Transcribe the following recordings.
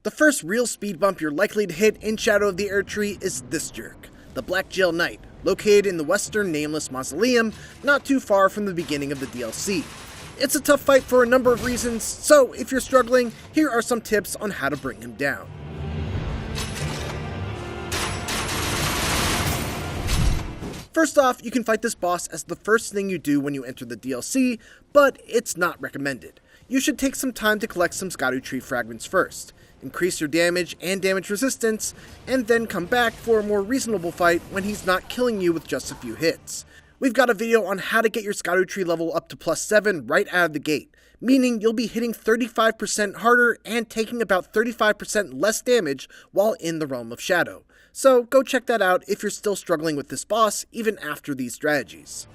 The first real speed bump you're likely to hit in Shadow of the Erdtree is this jerk, the Blackgaol Knight, located in the western Nameless Mausoleum, not too far from the beginning of the DLC. It's a tough fight for a number of reasons, so if you're struggling, here are some tips on how to bring him down. First off, you can fight this boss as the first thing you do when you enter the DLC, but it's not recommended. You should take some time to collect some Erdtree fragments first, increase your damage and damage resistance, and then come back for a more reasonable fight when he's not killing you with just a few hits. We've got a video on how to get your Erdtree level up to +7 right out of the gate, meaning you'll be hitting 35% harder and taking about 35% less damage while in the Realm of Shadow. So go check that out if you're still struggling with this boss even after these strategies.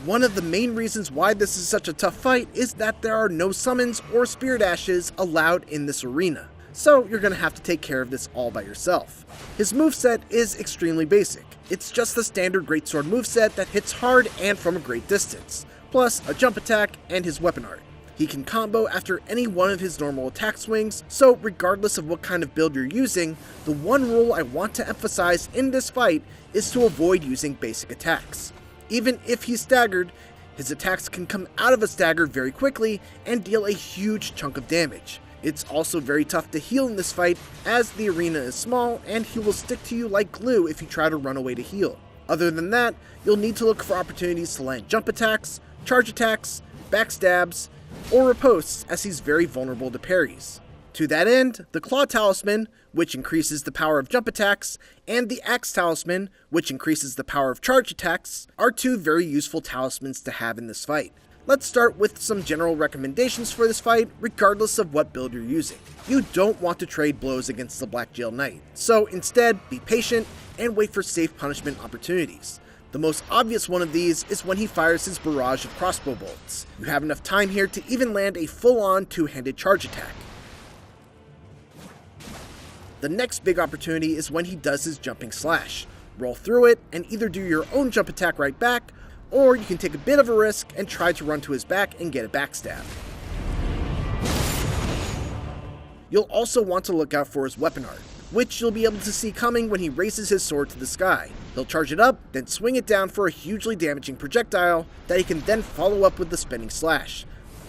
One of the main reasons why this is such a tough fight is that there are no summons or spirit ashes allowed in this arena, so you're going to have to take care of this all by yourself. His moveset is extremely basic. It's just the standard greatsword moveset that hits hard and from a great distance, plus a jump attack and his weapon art. He can combo after any one of his normal attack swings, so regardless of what kind of build you're using, the one rule I want to emphasize in this fight is to avoid using basic attacks. Even if he's staggered, his attacks can come out of a stagger very quickly and deal a huge chunk of damage. It's also very tough to heal in this fight as the arena is small and he will stick to you like glue if you try to run away to heal. Other than that, you'll need to look for opportunities to land jump attacks, charge attacks, backstabs, or riposts as he's very vulnerable to parries. To that end, the Claw Talisman, which increases the power of jump attacks, and the Axe Talisman, which increases the power of charge attacks, are two very useful talismans to have in this fight. Let's start with some general recommendations for this fight, regardless of what build you're using. You don't want to trade blows against the Blackgaol Knight, so instead be patient and wait for safe punishment opportunities. The most obvious one of these is when he fires his barrage of crossbow bolts. You have enough time here to even land a full-on two-handed charge attack. The next big opportunity is when he does his jumping slash. Roll through it and either do your own jump attack right back, or you can take a bit of a risk and try to run to his back and get a backstab. You'll also want to look out for his weapon art, which you'll be able to see coming when he raises his sword to the sky. He'll charge it up, then swing it down for a hugely damaging projectile that he can then follow up with the spinning slash.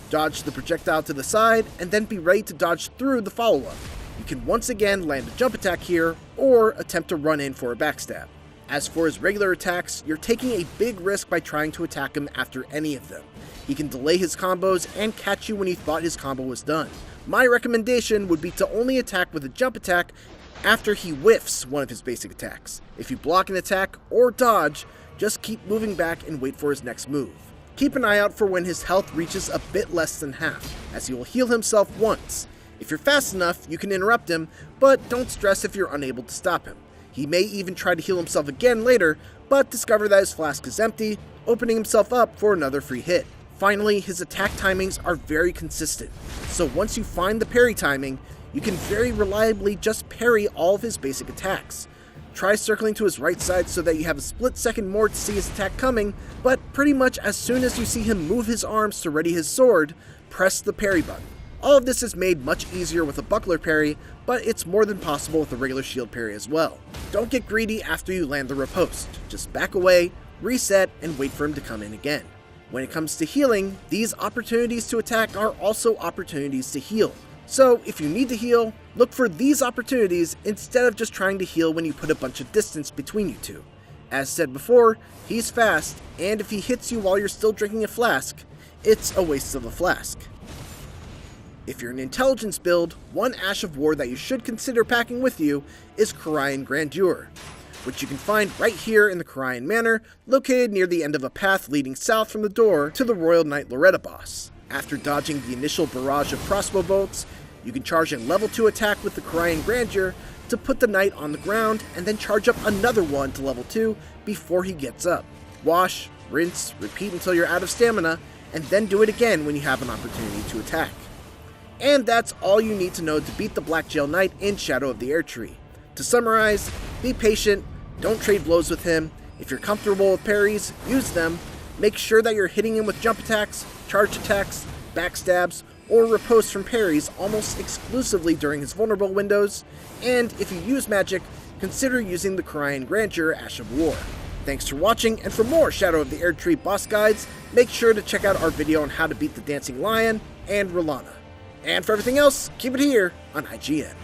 Dodge the projectile to the side, and then be ready to dodge through the follow-up. You can once again land a jump attack here, or attempt to run in for a backstab. As for his regular attacks, you're taking a big risk by trying to attack him after any of them. He can delay his combos and catch you when you thought his combo was done. My recommendation would be to only attack with a jump attack after he whiffs one of his basic attacks. If you block an attack or dodge, just keep moving back and wait for his next move. Keep an eye out for when his health reaches a bit less than half, as he will heal himself once. If you're fast enough, you can interrupt him, but don't stress if you're unable to stop him. He may even try to heal himself again later, but discover that his flask is empty, opening himself up for another free hit. Finally, his attack timings are very consistent, so once you find the parry timing, you can very reliably just parry all of his basic attacks. Try circling to his right side so that you have a split second more to see his attack coming, but pretty much as soon as you see him move his arms to ready his sword, press the parry button. All of this is made much easier with a buckler parry, but it's more than possible with a regular shield parry as well. Don't get greedy after you land the riposte. Just back away, reset, and wait for him to come in again. When it comes to healing, these opportunities to attack are also opportunities to heal. So if you need to heal, look for these opportunities instead of just trying to heal when you put a bunch of distance between you two. As said before, he's fast, and if he hits you while you're still drinking a flask, it's a waste of a flask. If you're an intelligence build, one Ash of War that you should consider packing with you is Corian Grandeur, which you can find right here in the Corian Manor, located near the end of a path leading south from the door to the Royal Knight Loretta boss. After dodging the initial barrage of crossbow bolts, you can charge a level 2 attack with the Corian Grandeur to put the knight on the ground, and then charge up another one to level 2 before he gets up. Wash, rinse, repeat until you're out of stamina, and then do it again when you have an opportunity to attack. And that's all you need to know to beat the Blackgaol Knight in Shadow of the Erdtree. To summarize, be patient, don't trade blows with him. If you're comfortable with parries, use them. Make sure that you're hitting him with jump attacks, charge attacks, backstabs, or riposte from parries almost exclusively during his vulnerable windows, and if you use magic, consider using the Corian Grandeur Ash of War. Thanks for watching, and for more Shadow of the Erdtree boss guides, make sure to check out our video on how to beat the Dancing Lion and Rolana. And for everything else, keep it here on IGN.